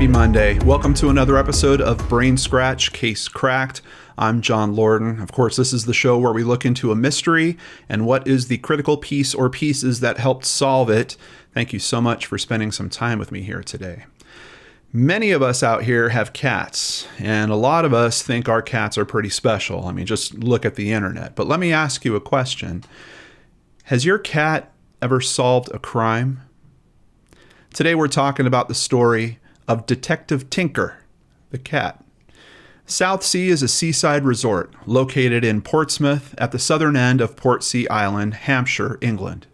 Happy Monday. Welcome to another episode of Brain Scratch Case Cracked. I'm John Lorden. Of course, this is the show where we look into a mystery and what is the critical piece or pieces that helped solve it. Thank you so much for spending some time with me here today. Many of us out here have cats, and a lot of us think our cats are pretty special. I mean, just look at the internet. But let me ask you a question. Has your cat ever solved a crime? Today we're talking about the story of Detective Tinker, the cat. Southsea is a seaside resort located in Portsmouth at the southern end of Portsea Island, Hampshire, England.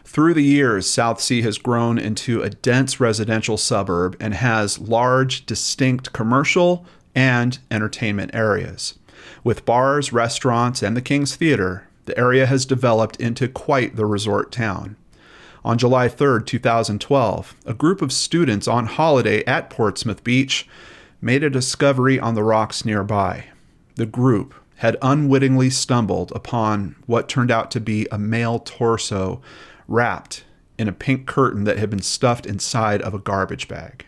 Through the years, Southsea has grown into a dense residential suburb and has large, distinct commercial and entertainment areas. With bars, restaurants, and the King's Theatre, the area has developed into quite the resort town. On July 3, 2012, a group of students on holiday at Portsmouth Beach made a discovery on the rocks nearby. The group had unwittingly stumbled upon what turned out to be a male torso wrapped in a pink curtain that had been stuffed inside of a garbage bag.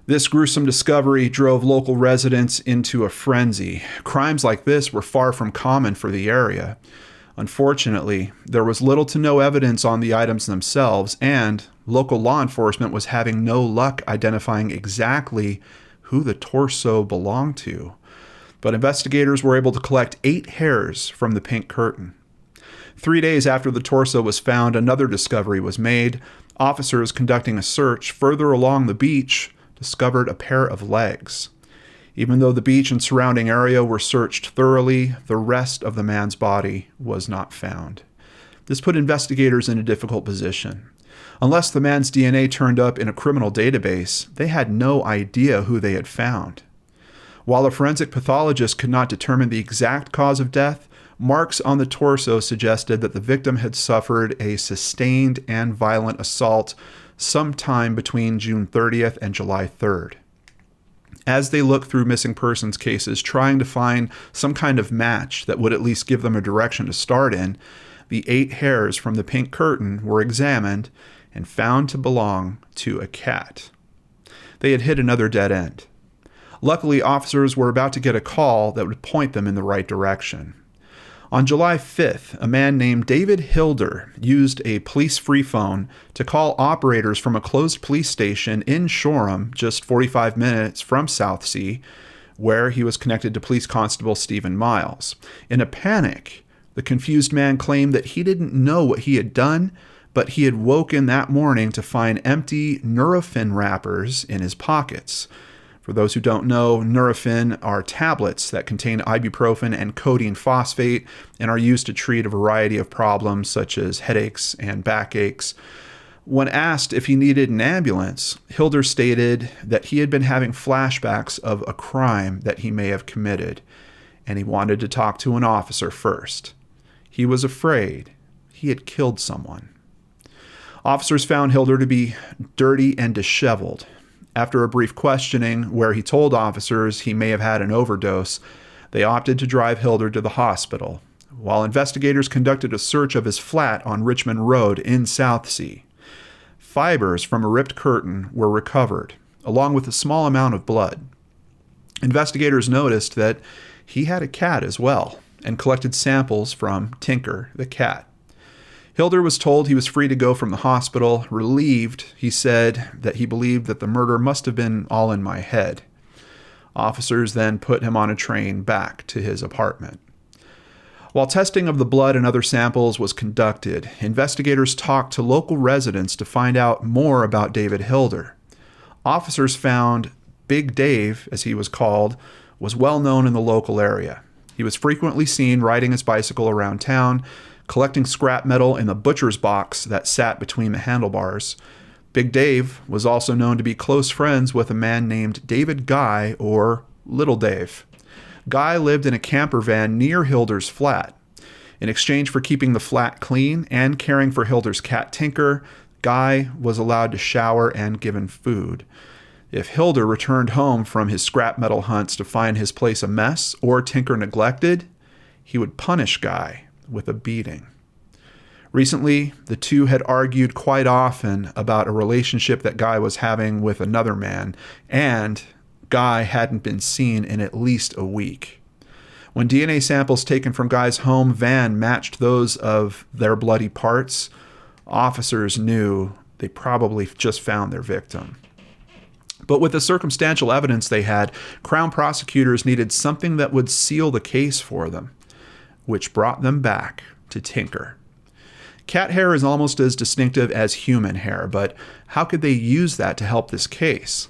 This gruesome discovery drove local residents into a frenzy. Crimes like this were far from common for the area. Unfortunately, there was little to no evidence on the items themselves, and local law enforcement was having no luck identifying exactly who the torso belonged to. But investigators were able to collect 8 hairs from the pink curtain. 3 days after the torso was found, another discovery was made. Officers conducting a search further along the beach discovered a pair of legs. Even though the beach and surrounding area were searched thoroughly, the rest of the man's body was not found. This put investigators in a difficult position. Unless the man's DNA turned up in a criminal database, they had no idea who they had found. While a forensic pathologist could not determine the exact cause of death, marks on the torso suggested that the victim had suffered a sustained and violent assault sometime between June 30th and July 3rd. As they looked through missing persons cases, trying to find some kind of match that would at least give them a direction to start in, the 8 hairs from the pink curtain were examined and found to belong to a cat. They had hit another dead end. Luckily, officers were about to get a call that would point them in the right direction. On July 5th, a man named David Hilder used a police free phone to call operators from a closed police station in Shoreham, just 45 minutes from Southsea, where he was connected to Police Constable Stephen Miles. In a panic, the confused man claimed that he didn't know what he had done, but he had woken that morning to find empty Nurofen wrappers in his pockets. For those who don't know, Nurofen are tablets that contain ibuprofen and codeine phosphate and are used to treat a variety of problems such as headaches and backaches. When asked if he needed an ambulance, Hilder stated that he had been having flashbacks of a crime that he may have committed, and he wanted to talk to an officer first. He was afraid he had killed someone. Officers found Hilder to be dirty and disheveled. After a brief questioning where he told officers he may have had an overdose, they opted to drive Hilder to the hospital, while investigators conducted a search of his flat on Richmond Road in Southsea. Fibers from a ripped curtain were recovered, along with a small amount of blood. Investigators noticed that he had a cat as well, and collected samples from Tinker, the cat. Hilder was told he was free to go from the hospital. Relieved, he said that he believed that the murder must have been all in my head. Officers then put him on a train back to his apartment. While testing of the blood and other samples was conducted, investigators talked to local residents to find out more about David Hilder. Officers found Big Dave, as he was called, was well known in the local area. He was frequently seen riding his bicycle around town, collecting scrap metal in the butcher's box that sat between the handlebars. Big Dave was also known to be close friends with a man named David Guy, or Little Dave. Guy lived in a camper van near Hilder's flat. In exchange for keeping the flat clean and caring for Hilder's cat Tinker, Guy was allowed to shower and given food. If Hilder returned home from his scrap metal hunts to find his place a mess or Tinker neglected, he would punish Guy with a beating. Recently, the two had argued quite often about a relationship that Guy was having with another man, and Guy hadn't been seen in at least a week. When DNA samples taken from Guy's home van matched those of their bloody parts, officers knew they probably just found their victim. But with the circumstantial evidence they had, Crown prosecutors needed something that would seal the case for them, which brought them back to Tinker. Cat hair is almost as distinctive as human hair, but how could they use that to help this case?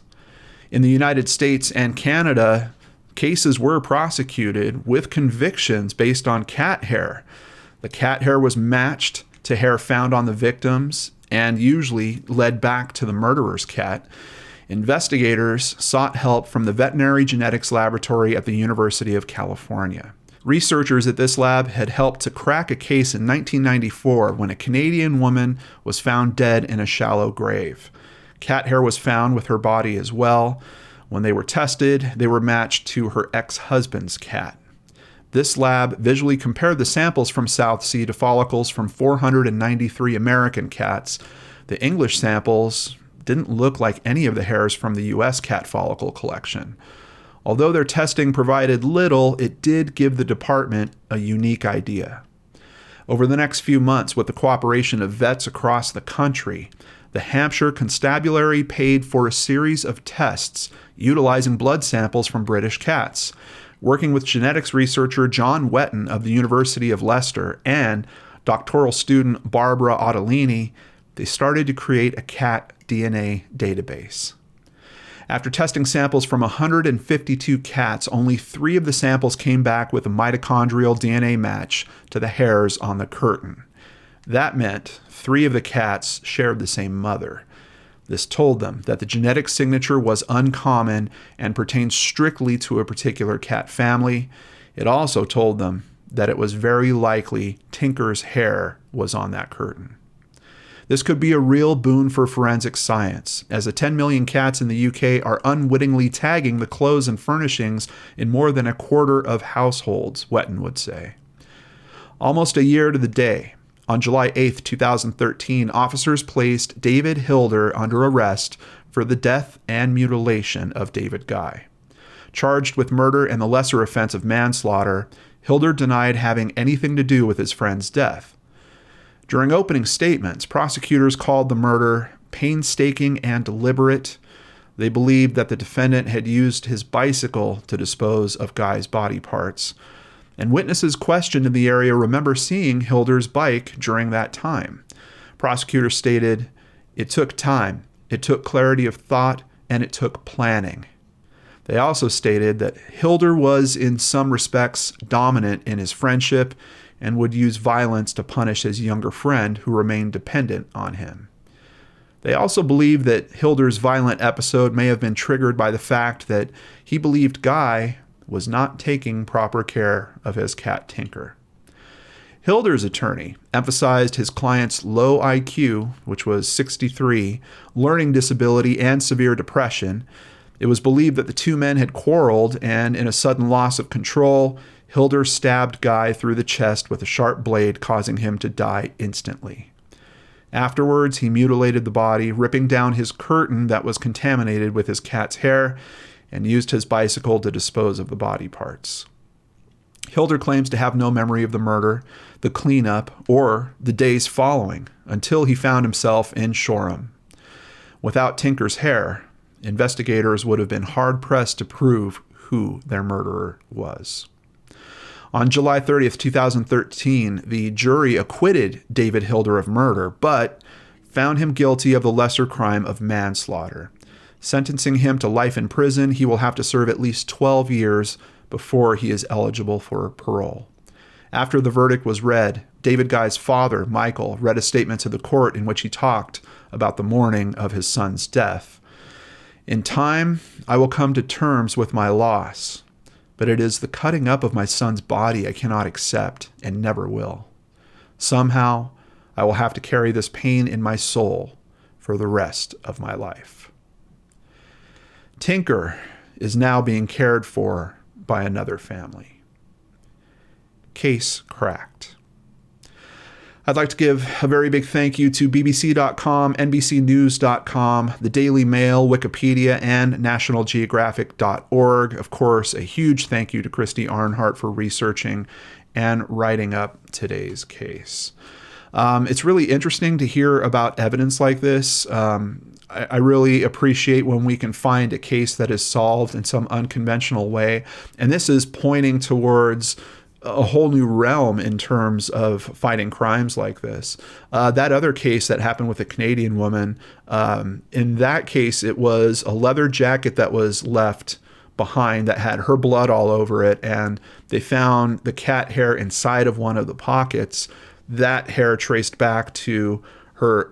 In the United States and Canada, cases were prosecuted with convictions based on cat hair. The cat hair was matched to hair found on the victims and usually led back to the murderer's cat. Investigators sought help from the Veterinary Genetics Laboratory at the University of California. Researchers at this lab had helped to crack a case in 1994 when a Canadian woman was found dead in a shallow grave. Cat hair was found with her body as well. When they were tested, they were matched to her ex-husband's cat. This lab visually compared the samples from South Sea to follicles from 493 American cats. The English samples didn't look like any of the hairs from the U.S. cat follicle collection. Although their testing provided little, it did give the department a unique idea. Over the next few months, with the cooperation of vets across the country, the Hampshire Constabulary paid for a series of tests utilizing blood samples from British cats. Working with genetics researcher Jon Wetton of the University of Leicester and doctoral student Barbara Ottolini, they started to create a cat DNA database. After testing samples from 152 cats, only 3 of the samples came back with a mitochondrial DNA match to the hairs on the curtain. That meant 3 of the cats shared the same mother. This told them that the genetic signature was uncommon and pertained strictly to a particular cat family. It also told them that it was very likely Tinker's hair was on that curtain. This could be a real boon for forensic science, as the 10 million cats in the UK are unwittingly tagging the clothes and furnishings in more than a quarter of households, Wetton would say. Almost a year to the day, on July 8, 2013, officers placed David Hilder under arrest for the death and mutilation of David Guy. Charged with murder and the lesser offense of manslaughter, Hilder denied having anything to do with his friend's death. During opening statements, prosecutors called the murder painstaking and deliberate. They believed that the defendant had used his bicycle to dispose of Guy's body parts. And witnesses questioned in the area remember seeing Hilder's bike during that time. Prosecutors stated, "It took time, it took clarity of thought, and it took planning." They also stated that Hilder was in some respects dominant in his friendship and would use violence to punish his younger friend who remained dependent on him. They also believed that Hilder's violent episode may have been triggered by the fact that he believed Guy was not taking proper care of his cat Tinker. Hilder's attorney emphasized his client's low IQ, which was 63, learning disability, and severe depression. It was believed that the two men had quarreled, and in a sudden loss of control, Hilder stabbed Guy through the chest with a sharp blade, causing him to die instantly. Afterwards, he mutilated the body, ripping down his curtain that was contaminated with his cat's hair, and used his bicycle to dispose of the body parts. Hilder claims to have no memory of the murder, the cleanup, or the days following, until he found himself in Shoreham. Without Tinker's hair, investigators would have been hard-pressed to prove who their murderer was. On July 30th, 2013, the jury acquitted David Hilder of murder, but found him guilty of the lesser crime of manslaughter. Sentencing him to life in prison, he will have to serve at least 12 years before he is eligible for parole. After the verdict was read, David Guy's father, Michael, read a statement to the court in which he talked about the mourning of his son's death. "In time, I will come to terms with my loss, but it is the cutting up of my son's body I cannot accept and never will. Somehow, I will have to carry this pain in my soul for the rest of my life." Tinker is now being cared for by another family. Case cracked. I'd like to give a very big thank you to BBC.com, NBCnews.com, the Daily Mail, Wikipedia, and NationalGeographic.org. Of course, a huge thank you to Christy Arnhart for researching and writing up today's case. It's really interesting to hear about evidence like this. I really appreciate when we can find a case that is solved in some unconventional way. And this is pointing towards a whole new realm in terms of fighting crimes like this. That other case that happened with a Canadian woman, in that case, it was a leather jacket that was left behind that had her blood all over it, and they found the cat hair inside of one of the pockets. That hair traced back to her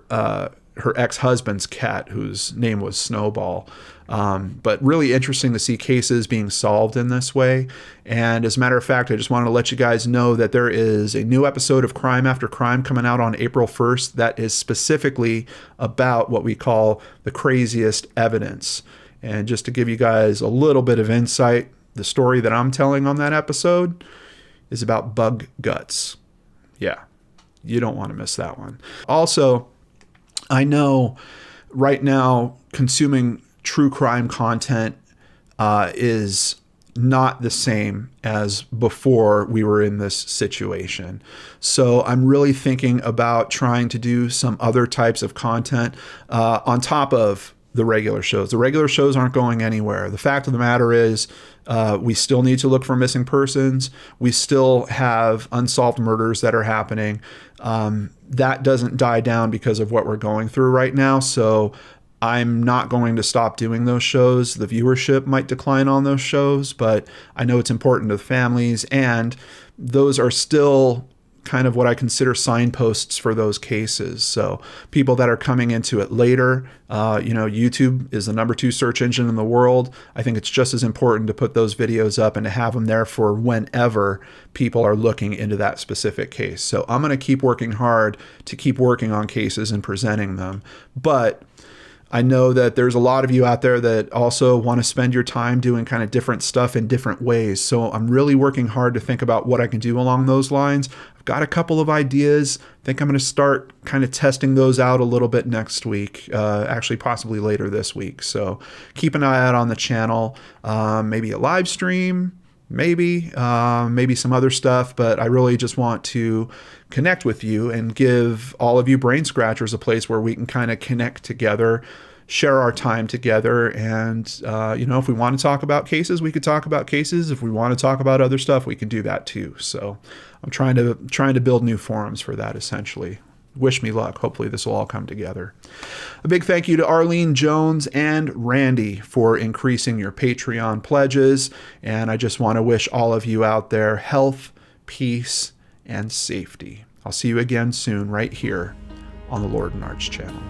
ex-husband's cat, whose name was Snowball. But really interesting to see cases being solved in this way. And as a matter of fact, I just wanted to let you guys know that there is a new episode of Crime After Crime coming out on April 1st that is specifically about what we call the craziest evidence. And just to give you guys a little bit of insight, the story that I'm telling on that episode is about bug guts. Yeah, you don't want to miss that one. Also, I know right now consuming true crime content is not the same as before we were in this situation. So I'm really thinking about trying to do some other types of content on top of the regular shows. The regular shows aren't going anywhere. The fact of the matter is we still need to look for missing persons. We still have unsolved murders that are happening. That doesn't die down because of what we're going through right now. So I'm not going to stop doing those shows. The viewership might decline on those shows, but I know it's important to the families, and those are still kind of what I consider signposts for those cases. So people that are coming into it later, YouTube is the #2 search engine in the world. I think it's just as important to put those videos up and to have them there for whenever people are looking into that specific case. So I'm going to keep working hard to keep working on cases and presenting them. But I know that there's a lot of you out there that also want to spend your time doing kind of different stuff in different ways. So I'm really working hard to think about what I can do along those lines. I've got a couple of ideas. I think I'm going to start kind of testing those out a little bit next week, actually possibly later this week. So keep an eye out on the channel, maybe a live stream, maybe some other stuff, but I really just want to connect with you and give all of you brain scratchers a place where we can kind of connect together, share our time together. And, if we want to talk about cases, we could talk about cases. If we want to talk about other stuff, we can do that too. So I'm trying to build new forums for that, essentially. Wish me luck. Hopefully this will all come together. A big thank you to Arlene Jones and Randy for increasing your Patreon pledges. And I just want to wish all of you out there health, peace, and safety. I'll see you again soon right here on the Lord and Arch channel.